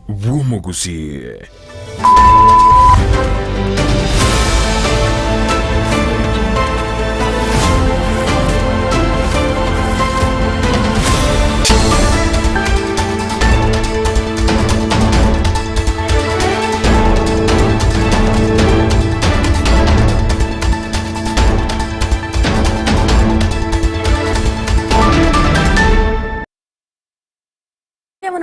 Gusii.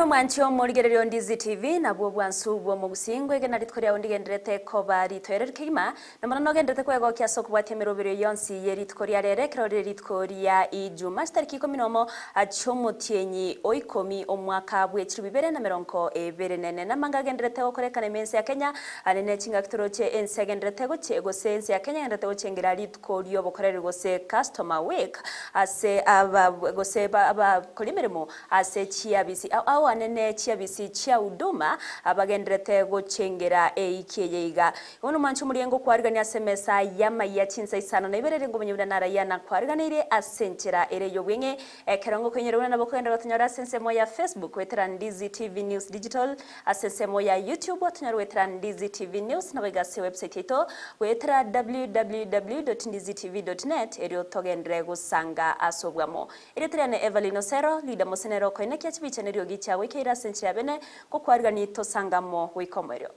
Mancho morigerero Ndizi TV na bwo bwansu bwo mu Gusingwe gena ritkorya ondigenderete ko bari twerere kima namana nogenderete kwego kyaso kubwatemero biro yonsi yeri tkorya rere krore ritkorya ijuma stariki 10 achomutienyi oikomi omwaka bwetru bibere na meronko ebere nene namanga genderete okorekana mensi ya Kenya anene chinga kitoroche ensi agenderete go chego sensi ya Kenya genderete go chengera ritkoryo bokorere go se customer week ase aba go se aba kolimeremo ase chiabisi au anene chiabisi chia uduma abagenderete gochengera eikeyeiga ono mancho muriengo kwarigania semesa yamaiya Chinsa Isano na Ibere ngo munyubira naraya na kwariganire asenchera ere yobwenge ekerongo kwenyeruna nabo kwendera tunyara sensemo ya Facebook wetera Ndizi TV News Digital asensemo ya YouTube tunyara wetera Ndizi TV News na wegase website ito wetera www.ndizitv.net ero togendere gusanga asobwamo ere triane Everlyne Osero lida mosenero koinekya chibicha neryo gicha wekera senchera bene ko kwarigani tosangamo wikomero.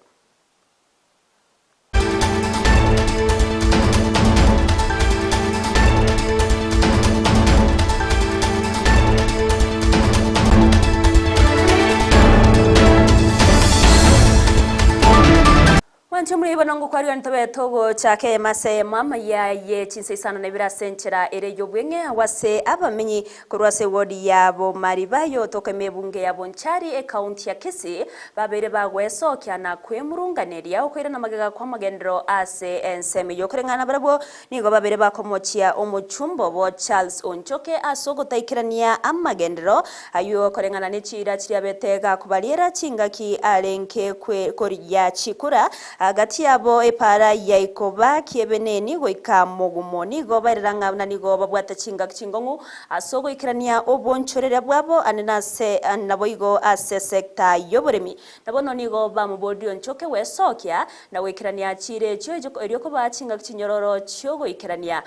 Wancho muri banango kwari antobe togo chake mase mama ya Chinsa Isano na Ibere senchera ere yobwenge wase abamenyi kurwase wodi yabo maribayo toke mebunge ya Bonchari county ya Kisii babere bagweso kyana kwemurunganeria okwira na magaga kwa magendro ase enseme yokrengana barabo nigo babere bakomochia omuchumbo bo Charles Onchoke asogo taikirania amagendro ayo korengana nechira chiriabetega kubaliera chingaki alenke kwe koriya chikura agati yabo epara yaikoba kiebeneni goika mogumoni gobaranga nanigo babwata chinga chingongu asogo ikirania obonchorera bwabo anenase naboigo ase sector yoboremi nabono nigo bamubodi Onchoke wesokya na wikirania chire cyo erioko ba chinga chinyororo cyogo ikirania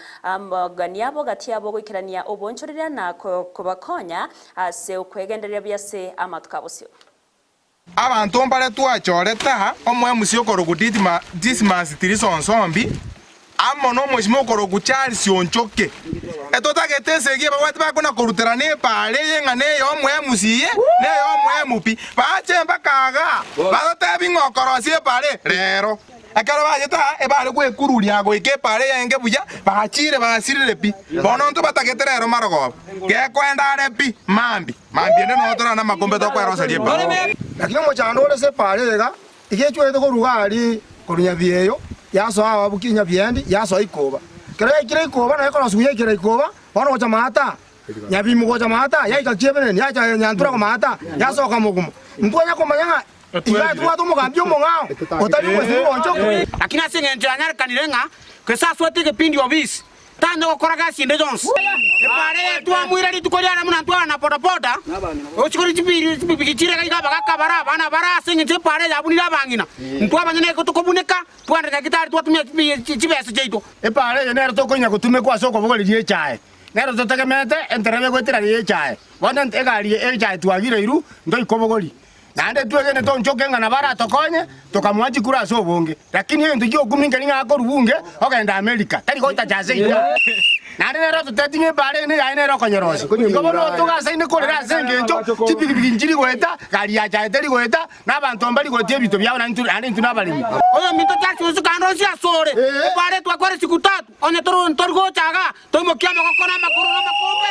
ganiabo gati yabo goikirania obonchorera na kubakonya ase okwegenderera byase amatukabosyo abantu mbare twachoreta omwe musiokoro kuditima dismas tirisonsombi amono mwishimo koro kuchari Onchoke etotagetesege babwati bakona korutera ne pale yengane yomwe musiye ne yomwe mupi bachemba kaga bazote bingokorosie pale rero akara bajeta ebale kwekururia goike pale yenge buya bachire basirire pi bono nto batageterero marogo gekwenda repi mambi ene no tora na makombe to kwero serie pa lakini mochando ore se pale ga igechwe to korugari korunya bieyo yaso aba bukinya biendi yaso ikoba kire ikoba na ikono suye kire ikoba bono gocha mata nyabi mugocha mata yaika chebene yacha nyantura ko mata yaso kamugumo ntwanya ko manyanga ila tuwa to mugambyo mongao otabi kwese Onchoke lakini asingenja nyar kanirenga kesa swete ke pindi obis tando koraga sinde Jones epare tuwa muira litukolia na muna tuwa na poda ochikori chipiri chire ka baga bara bana bara singenje pare yabuni labangina ntwa banyene ko tukobuneka twande na gitari tuwa tumye chibese cheito epare yenero to konya kutume kwa soko bogoli die chae nero to tagemete enterebe gwetira die chae bona ntegari chae twagire iru ndo ikobogoli nande twegene to Onchoke ngana bara tokonye tokamwachi kura so bonge lakini yeye ndio kuminga ninga ko rubunge ogenda America tari ko tajaze ida nande nero to tetinye bare ne ya nero konyorosi ngobono to gasa ine kolera sengenjo chipigipigi njiri gweta gari ya chae teri gweta na bantu mbali gwetie bito byabo nandi tunabalimi oyo minto tachi usukando sia sore bare twakore siku 3 one torgo chaga tomokiama kokona makuru na makombe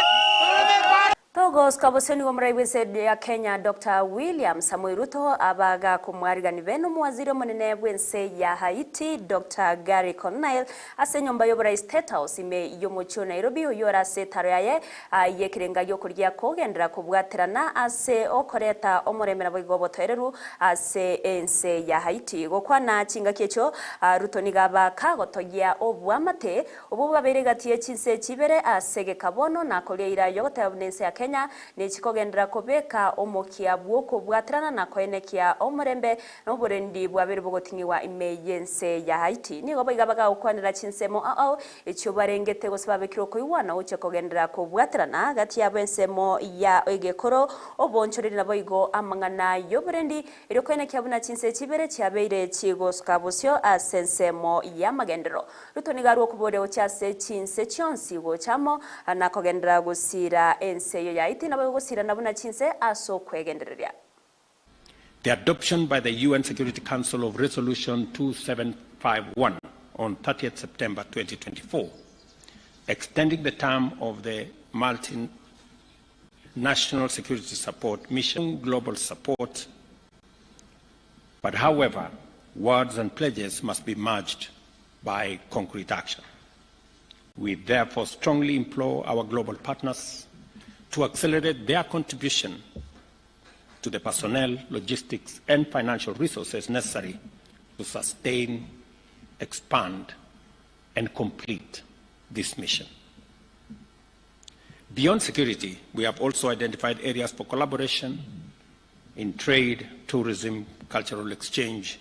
Togos kaboseni wa mraiwese ya Kenya Dr. William Samoei Ruto abaga kumwarigani beno muwaziri munene bwense ya Haiti Dr. Gary Conneil ase nyomba yobora State House ime yomucho Nairobi oyora se taraye yekirenga yokurya kogendera kubwaterana ase okoreta omuremera bwigobo toereru ase ense ya Haiti gokwana chinga kyecho Ruto nigaba kagotogia obwamate obu babere gatie chinse chibere asege kabono na koleira yogotabunense ya Kenya Kenya nechikogendera kubeka omokia bwoko bwatrana na koenekia omurembe n'oburendi bwabere bugotingiwa imeyense ya Haiti nigo boigabaga ukwanira chinsemo ekyo barengete gosababekiro koiwana uche kogendera kubwatrana gati ya bensemo ya egekoro obonchoreri na boigo amangana yoburendi ero koenekia buna chinse chibere chiabeire chigoskabusyo asensemo ya magendero rutonigaruo kubore ochase chinse chonsi go chamo na kogendera gusira ense ya Haiti na gusira na buna chinse aso kwegendereria. The adoption by the UN Security Council of Resolution 2751 on 30th September 2024, extending the term of the multinational security support mission global support. But however, words and pledges must be matched by concrete action. We therefore strongly implore our global partners to accelerate their contribution to the personnel, logistics, and financial resources necessary to sustain, expand, and complete this mission. Beyond security, we have also identified areas for collaboration in trade, tourism, cultural exchange,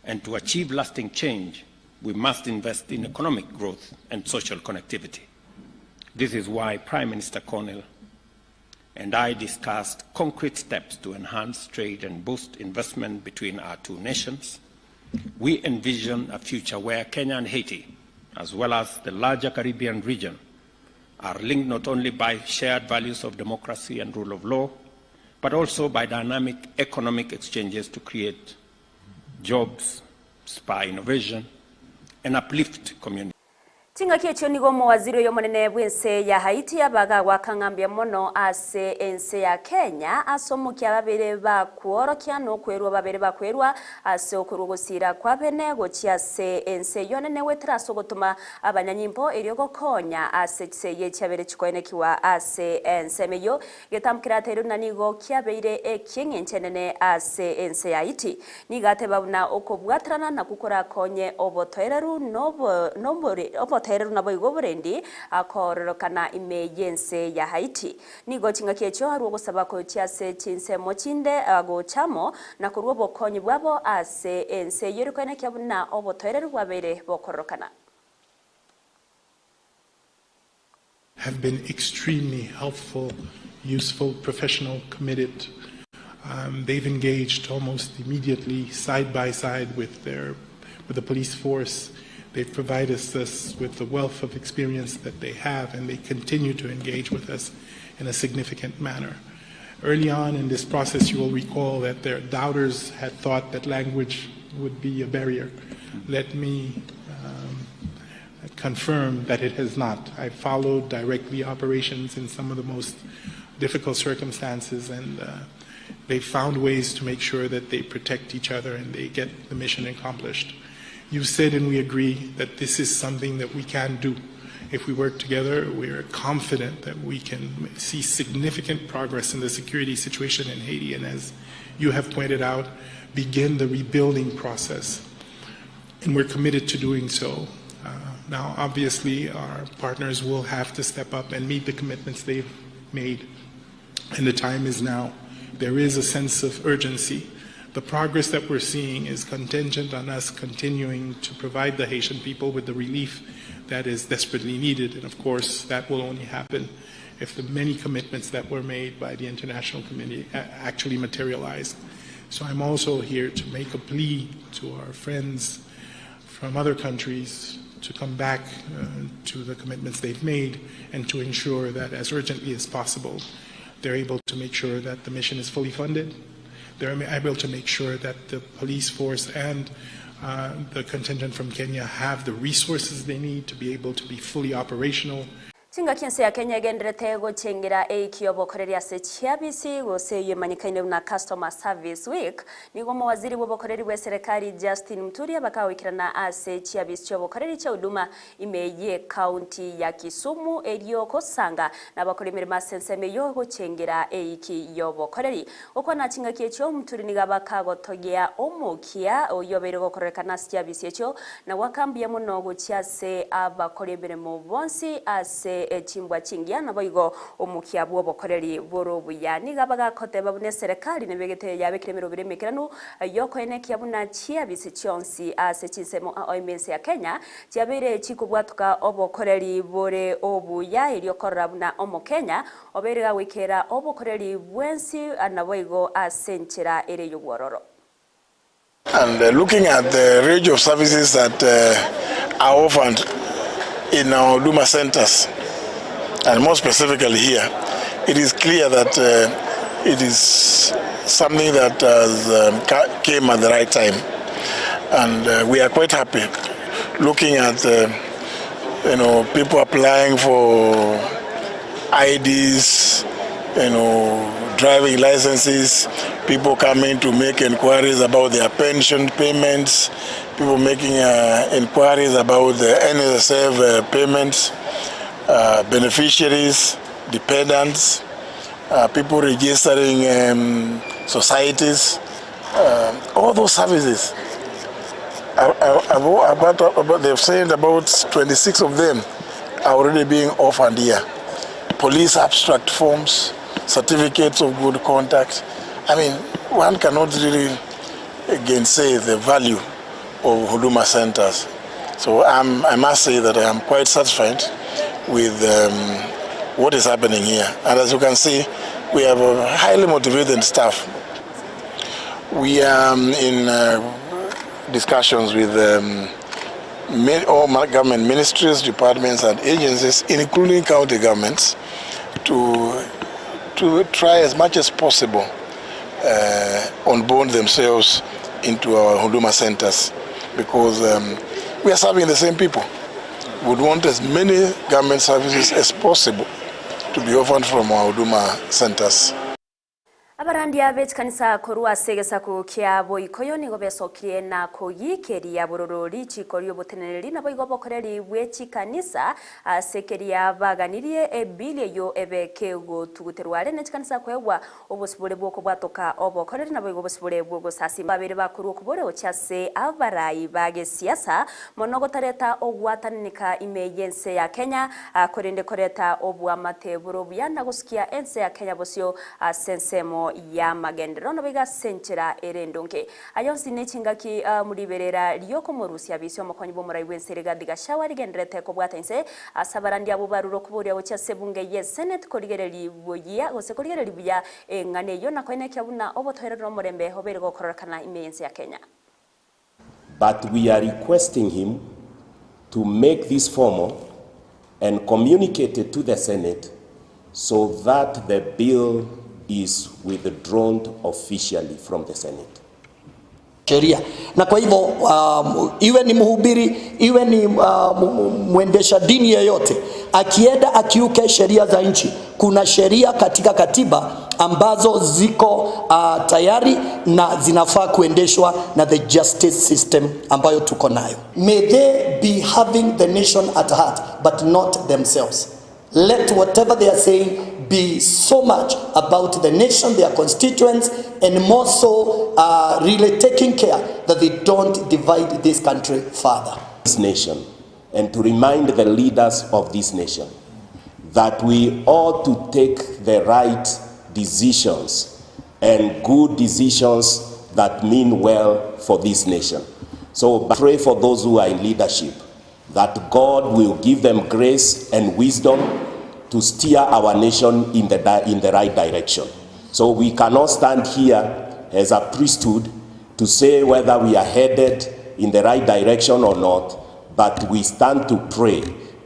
and to achieve lasting change, we must invest in economic growth and social connectivity. This is why Prime Minister Cornell and I discussed concrete steps to enhance trade and boost investment between our two nations. We envision a future where Kenya and Haiti, as well as the larger Caribbean region, are linked not only by shared values of democracy and rule of law, but also by dynamic economic exchanges to create jobs, spur innovation, and uplift communities. Tinga kiecho nigo mawaziri yo monene bwense ya Haiti abaga wakangambia mono ase ense ya Kenya asomukia babere ba kuorokia no kwerwa babere ba kwerwa ase okurugusira kwa bene gochia se ense yonene wetra sogotuma abanyanyimpo eryogo konya ase tseye cyabere chikoenekiwa ase ense meyo getamkira teru nanigo kiabeire ekingentenene ase ense ya Haiti nigate babuna okobwatrana na kukora konye obotoereru nombore tereru na boigo burendi akororokana imeyense ya Haiti nigo chinga kiecho haruo gusaba ko cyase chinse mochinde agochamo na kurwo bokonyi bwabo ase ense yerukane kyabuna obotoreru bwabere bokororokana have been extremely helpful, useful, professional, committed. They've engaged almost immediately side by side with the police force. They've provided us with the wealth of experience that they have, and they continue to engage with us in a significant manner. Early on in this process, you will recall that their doubters had thought that language would be a barrier. Let me confirm that it has not. I followed directly operations in some of the most difficult circumstances, and they found ways to make sure that they protect each other and they get the mission accomplished. You said, and we agree, that this is something that we can do. If we work together, we are confident that we can see significant progress in the security situation in Haiti, and as you have pointed out, begin the rebuilding process. And we're committed to doing so. Now, obviously, our partners will have to step up and meet the commitments they've made, and the time is now. There is a sense of urgency. The progress that we're seeing is contingent on us continuing to provide the Haitian people with the relief that is desperately needed. And of course, that will only happen if the many commitments that were made by the international community actually materialize. So I'm also here to make a plea to our friends from other countries to come back to the commitments they've made and to ensure that as urgently as possible, they're able to make sure that the mission is fully funded. They're able to make sure that the police force and the contingent from Kenya have the resources they need to be able to be fully operational. Tinga kiense ya Kenya gendrete gochengira eikiobo koreria se chiabisi gose yemanyikaine na Customer Service Week nigo mawaziri bobokoreri we serikali Justin Muturi bakawikirana ase chiabisi chobokoreri cha huduma imeye county ya Kisumu erio kosanga na bakorimire masenseme yo gochengira eikiobo koreri uko na tinga kiecho Muturi nigabaka gotogea omukia oyobere gokorekana chiabisi echo na wakambia muno gochiase abakorimire mu bonsi ase ase chimbwa chingia na boigo omukia bwo bokoreri boro buyani gabaga kote babune serikali ne begete yabekire miro bire mekiranu yoko ene kiabuna chia bisi chonsi ase chinsemo oimense ya Kenya chiabere chikubwatuka obokoreri bore obuya iliyokorra buna omo Kenya obere gawikera obokoreri bwensi anaboigo asenchera ere yobwororo. And looking at the range of services that are offered in our Huduma centers, and more specifically here, it is clear that it is something that came at the right time, and we are quite happy. Looking at people applying for IDs, driving licenses, people coming to make inquiries about their pension payments, people making inquiries about the NSSF payments, beneficiaries, dependents, people registering societies, all those services. They've said about 26 of them are already being offered here. Police abstract forms, certificates of good conduct. I mean, one cannot really gainsay the value of Huduma centers. So I must say that I am quite satisfied with what is happening here. And as you can see, we have a highly motivated staff. We are in discussions with all government ministries, departments and agencies, including county governments, to try as much as possible onboard themselves into our Huduma centers, because we are serving the same people. We would want as many government services as possible to be offered from our Huduma centers. Abarandi abet kanisa korua segesa ku kia boikoyo ni gobesokire na kuyikeria bororori chikorio boteneri na boigo bokoreri bwechi kanisa sekeria baganirie ebile yo ebekego tuguterware ne kanisa kwegwa obosibore bwoko bwatoka obokoreri na boigo bosibore bwogo sasi babere bakuru kubore ochase abarayi bage siasa monogotareta ogwatanika imeyense ya Kenya korende koreta obwamateburo byanda gusikia ense ya Kenya bosio sensemo ya magendero no biga senchera erendonke ayonsi nechingaki muriberera lyoko murusi abisyo makonyi bo murayi wenserega diga shawari gendrete ko bwatense asabarandi abo baruro kuburya ocha sebunge ye senate koligereri boya gose koligereri bya ngane yo nakoine kyabuna obotoherero murembe hobere gokorokana imeyense ya Kenya. But we are requesting him to make this formal and communicate it to the Senate so that the bill is withdrawn officially from the Senate. Sheria. Na kwa hivyo iwe ni mhubiri, iwe ni mwendesha dini yeyote, akienda akiuke sheria za nchi. Kuna sheria katika katiba ambazo ziko tayari na zinafaa kuendeshwa na the justice system ambayo tuko nayo. May they be having the nation at heart but not themselves. Let whatever they are saying be so much about the nation, their constituents, and more so really taking care that they don't divide this country further. This nation, and to remind the leaders of this nation that we ought to take the right decisions and good decisions that mean well for this nation. So pray for those who are in leadership, that God will give them grace and wisdom to steer our nation in the right direction. So we cannot stand here as a priesthood to say whether we are headed in the right direction or not, but we stand to pray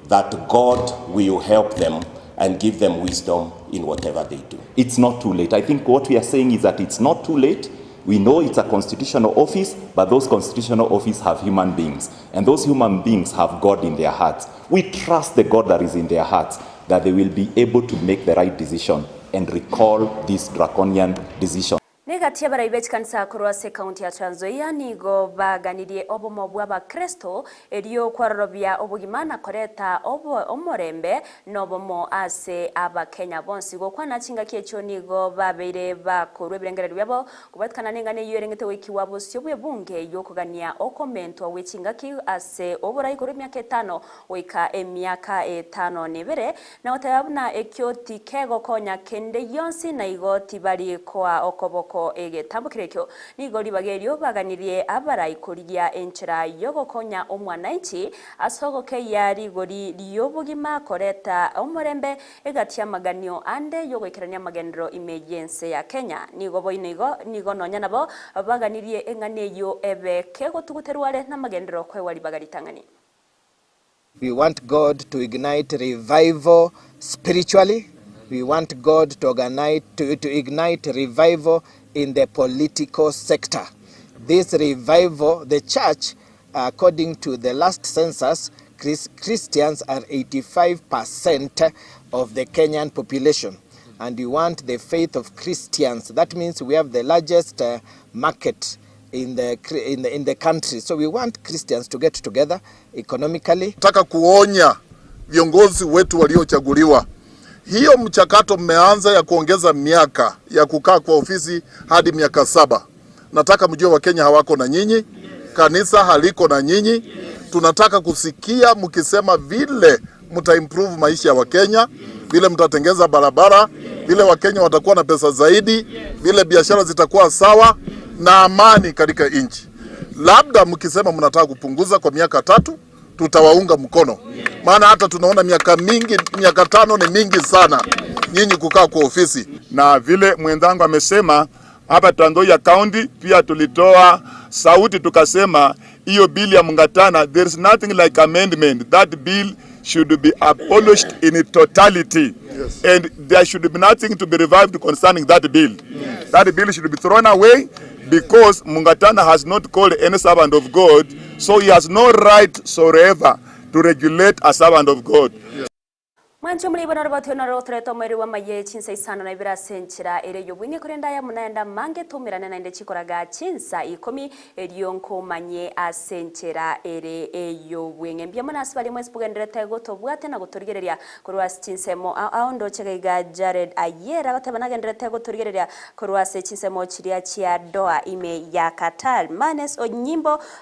that God will help them and give them wisdom in whatever they do. It's not too late. I think what we are saying is that it's not too late. We know it's a constitutional office, but those constitutional offices have human beings, and those human beings have God in their hearts. We trust the God that is in their hearts, that they will be able to make the right decision and recall this draconian decision. Negatia baraibechi kanisa kurwase kaunti ya Trans Nzoia nigo baganirie obomo bwa Kristo elio kwarorobia obugimana koreta omorembe nobomo ase Abakenya bonsi gokwana chinga kiecho nigo babeire bakorwe birengerero byabo kubatkana nengane yerengete wiki wabo syobwe bunge yokugania okomento wechingaki ase oborai kuri myaka 5 wika emyaka 5 nebere na otabuna ekyoti kego konya kende yonsi na igoti bari kwa okoboko egetambukire kyo nigori bagerio baganirie abarai kuriya enchera yogokonya omwananchi asogoke yari gori liyobugima koreta omorembe egatia maganio ande yogoikerania magendero emergency ya Kenya nigo nonya nabo baganirie enganeyo ebe kego tuguterware na magendero kwe wali bagaritangani. We want God to ignite revival spiritually. We want God to ignite revival in the political sector. This revival, the church, according to the last census, Christians are 85% of the Kenyan population. And we want the faith of Christians. That means we have the largest market in the country. So we want Christians to get together economically. Nataka kuonya viongozi wetu waliochaguliwa. Hiyo mchakato mmeanza ya kuongeza miaka ya kukaa kwa ofisi hadi miaka 7. Nataka mjue Wakenya hawako na nyinyi, kanisa haliko na nyinyi. Tunataka kusikia mkisema vile mtaimprove maisha ya Wakenya, vile mtatengeza barabara, vile Wakenya watakuwa na pesa zaidi, vile biashara zitakuwa sawa na amani katika nchi. Labda mkisema mnataka kupunguza kwa miaka 3, tutawaunga mkono. Maana hata tunaona miaka 5 ni mingi sana nyinyi kukaa kwa ofisi. Na vile mwenzangu amesema hapa Trans Nzoia County pia tulitoa sauti tukasema hiyo bill ya Mungatana, there is nothing like amendment. That bill should be abolished in totality. Yes. And there should be nothing to be revived concerning that bill. Yes. That bill should be thrown away because Mungatana has not called any servant of God, so he has no right whatsoever to regulate a servant of God. Yes. Mwancho mlibo narobatu narotreto mweri wa maye Chinsa Isano na Ibere senchira ere yobwinge kurenda ya munaenda mange tumirane na inde chikoraga Chinsa ikomi erionko manye asenchira ere yobwinge mbia mwana asibali mwezi pugendrete gotobwate na gotorigereria kurwas Chinsemo aondo chegaiga Jared Ayera batabanagendrete gotorigereria kurwas Chinsemo chiria chia doa ime ya Qatar manes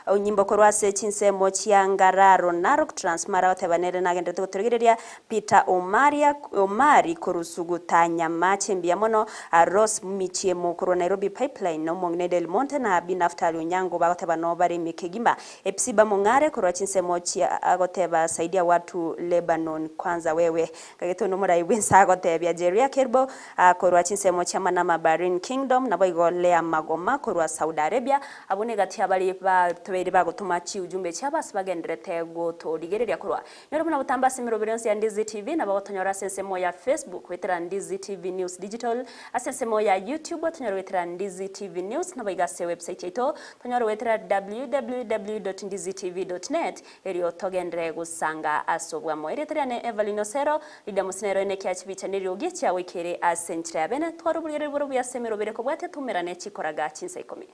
onyimbo kurwas Chinsemo chiangararo narok transmara batabanere nagendrete gotorigereria Peter Omari kurusugutanya machembia mono Ross michie mukuru Nairobi pipeline no mongne del Monte na binafta lunyango bagoteba no bari mikegimba epsiba mongare kurwa Chinsemo chia agoteba saidia watu Lebanon kwanza wewe kageto no mura ibinsa agotebya Jeria Kerbo kurwa Chinsemo chia manama Bahrain Kingdom na boigo Lea Magoma kurwa Saudi Arabia abone gatia bali ba toberi bagotuma chi ujumbe chia bagendrete go to digereria kurwa nyoro muna butamba simiro birensi ya Ndizi TV na bagotonyora sensemo ya Facebook wetera Ndizi TV News Digital asensemo ya YouTube tonyora wetera Ndizi TV News na baigase website yeto tonyora wetera www.ndizitv.net eriyo togendre gusanga asobwa mo eretera ne Everlyne Osero lida musinero ene kyachibicha neriyo gicha wekere asenchira bene twarubulire buru bya semero bere ko bwate tumerane chikoraga Chinsa ikomi.